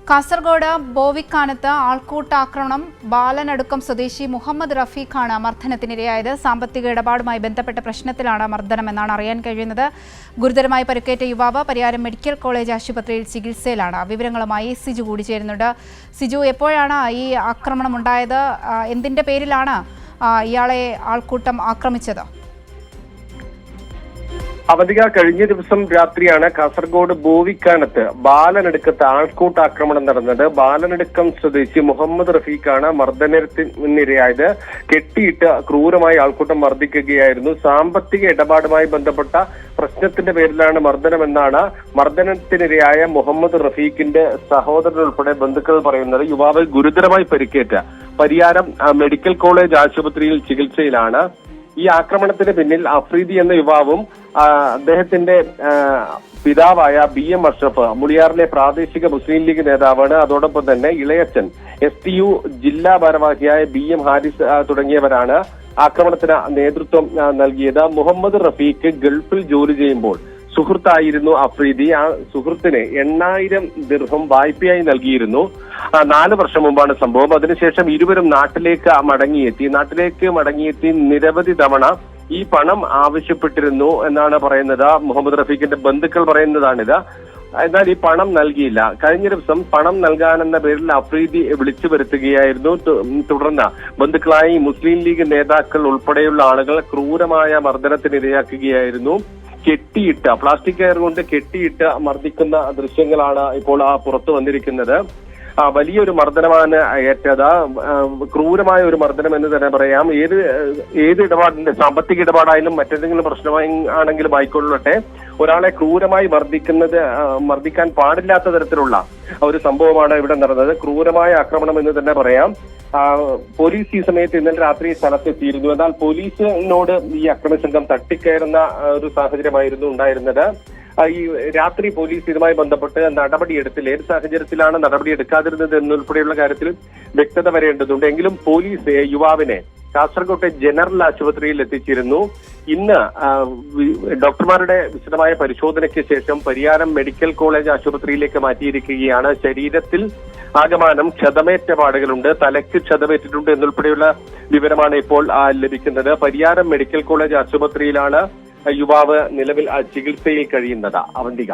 കാസർഗോഡ് ബോവിക്കാനത്ത് ആൾക്കൂട്ടാക്രമണം. ബാലനടുക്കം സ്വദേശി മുഹമ്മദ് റഫീഖാണ് മർദ്ദനത്തിനിരയായത്. സാമ്പത്തിക ഇടപാടുമായി ബന്ധപ്പെട്ട പ്രശ്നത്തിലാണ് മർദ്ദനമെന്നാണ് അറിയാൻ കഴിയുന്നത്. ഗുരുതരമായി പരിക്കേറ്റ യുവാവ് പരിയാരം മെഡിക്കൽ കോളേജ് ആശുപത്രിയിൽ ചികിത്സയിലാണ്. വിവരങ്ങളുമായി സിജു കൂടി ചേരുന്നുണ്ട്. സിജു, എപ്പോഴാണ് ഈ ആക്രമണം ഉണ്ടായത്? എന്തിന്റെ പേരിലാണ് ഇയാളെ ആൾക്കൂട്ടം ആക്രമിച്ചത്? അവധിക കഴിഞ്ഞ ദിവസം രാത്രിയാണ് കാസർഗോഡ് ബോവിക്കാനത്ത് ബാലനടുക്കത്ത് ആൾക്കൂട്ടാക്രമണം നടന്നത്. ബാലനടുക്കം സ്വദേശി മുഹമ്മദ് റഫീഖാണ് മർദ്ദനത്തിനിരയായത്. കെട്ടിയിട്ട് ക്രൂരമായി ആൾക്കൂട്ടം മർദ്ദിക്കുകയായിരുന്നു. സാമ്പത്തിക ഇടപാടുമായി ബന്ധപ്പെട്ട പ്രശ്നത്തിന്റെ പേരിലാണ് മർദ്ദനമെന്നാണ് മർദ്ദനത്തിനിരയായ മുഹമ്മദ് റഫീഖിന്റെ സഹോദരൻ ഉൾപ്പെടെ ബന്ധുക്കൾ പറയുന്നത്. യുവാവ് ഗുരുതരമായി പരിക്കേറ്റ പരിയാരം മെഡിക്കൽ കോളേജ് ആശുപത്രിയിൽ ചികിത്സയിലാണ്. ഈ ആക്രമണത്തിന് പിന്നിൽ അഫ്രീദി എന്ന യുവാവും അദ്ദേഹത്തിന്റെ പിതാവായ BM അഷ്റഫ് മുളിയാറിലെ പ്രാദേശിക മുസ്ലിം ലീഗ് നേതാവാണ്. അതോടൊപ്പം തന്നെ ഇളയച്ചൻ STU ജില്ലാ ഭാരവാഹിയായ BM ഹാരിസ് തുടങ്ങിയവരാണ് ആക്രമണത്തിന് നേതൃത്വം നൽകിയത്. മുഹമ്മദ് റഫീഖ് ഗൾഫിൽ ജോലി ചെയ്യുമ്പോൾ സുഹൃത്തായിരുന്നു അഫ്രീദി. ആ സുഹൃത്തിന് 8000 ദിർഹം വായ്പയായി നൽകിയിരുന്നു. 4 വർഷം മുമ്പാണ് സംഭവം. അതിനുശേഷം ഇരുവരും നാട്ടിലേക്ക് മടങ്ങിയെത്തി നിരവധി തവണ ഈ പണം ആവശ്യപ്പെട്ടിരുന്നു എന്നാണ് പറയുന്നത്. മുഹമ്മദ് റഫീഖിന്റെ ബന്ധുക്കൾ പറയുന്നതാണിത്. എന്നാൽ ഈ പണം നൽകിയില്ല. കഴിഞ്ഞ ദിവസം പണം നൽകാനെന്ന പേരിൽ അഫ്രീദി വിളിച്ചു വരുത്തുകയായിരുന്നു. തുടർന്ന് ബന്ധുക്കളായി മുസ്ലിം ലീഗ് നേതാക്കൾ ഉൾപ്പെടെയുള്ള ആളുകൾ ക്രൂരമായ മർദ്ദനത്തിനിരയാക്കുകയായിരുന്നു. പ്ലാസ്റ്റിക് കയർ കൊണ്ട് കെട്ടിയിട്ട് മർദ്ദിക്കുന്ന ദൃശ്യങ്ങളാണ് ഇപ്പോൾ പുറത്തു വന്നിരിക്കുന്നത്. വലിയൊരു മർദ്ദനമാണ് ഏറ്റത്. ക്രൂരമായ ഒരു മർദ്ദനം എന്ന് തന്നെ പറയാം. ഏത് ഇടപാടിന്റെ സാമ്പത്തിക ഇടപാടായാലും മറ്റേതെങ്കിലും പ്രശ്നമായി ആണെങ്കിലും ആയിക്കൊള്ളട്ടെ, ഒരാളെ ക്രൂരമായി മർദ്ദിക്കാൻ പാടില്ലാത്ത തരത്തിലുള്ള ഒരു സംഭവമാണ് ഇവിടെ നടന്നത്. ക്രൂരമായ ആക്രമണം എന്ന് തന്നെ പറയാം. പോലീസ് ഈ സമയത്ത് ഇന്നലെ രാത്രി സ്ഥലത്തെത്തിയിരുന്നു. എന്നാൽ പോലീസിനോട് ഈ അക്രമ സംഘം തട്ടിക്കയറുന്ന ഒരു സാഹചര്യമായിരുന്നു ഉണ്ടായിരുന്നത്. ഈ രാത്രി പോലീസ് ഇതുമായി ബന്ധപ്പെട്ട് നടപടിയെടുത്തില്ല. ഏത് സാഹചര്യത്തിലാണ് നടപടിയെടുക്കാതിരുന്നത് എന്നുൾപ്പെടെയുള്ള കാര്യത്തിൽ വ്യക്തത വരേണ്ടതുണ്ട്. എങ്കിലും പോലീസ് യുവാവിനെ കാസർകോട്ടെ ജനറൽ ആശുപത്രിയിൽ എത്തിച്ചിരുന്നു. ഇന്ന് ഡോക്ടർമാരുടെ വിശദമായ പരിശോധനയ്ക്ക് ശേഷം പരിയാരം മെഡിക്കൽ കോളേജ് ആശുപത്രിയിലേക്ക് മാറ്റിയിരിക്കുകയാണ്. ശരീരത്തിൽ ആകമാനം ക്ഷതമേറ്റ പാടുകളുണ്ട്. തലയ്ക്ക് ക്ഷതമേറ്റിട്ടുണ്ട് എന്നുൾപ്പെടെയുള്ള വിവരമാണ് ഇപ്പോൾ ലഭിക്കുന്നത്. പരിയാരം മെഡിക്കൽ കോളേജ് ആശുപത്രിയിലാണ് യുവാവ് നിലവിൽ ചികിത്സയിൽ കഴിയുന്നത്. അവന്തിക.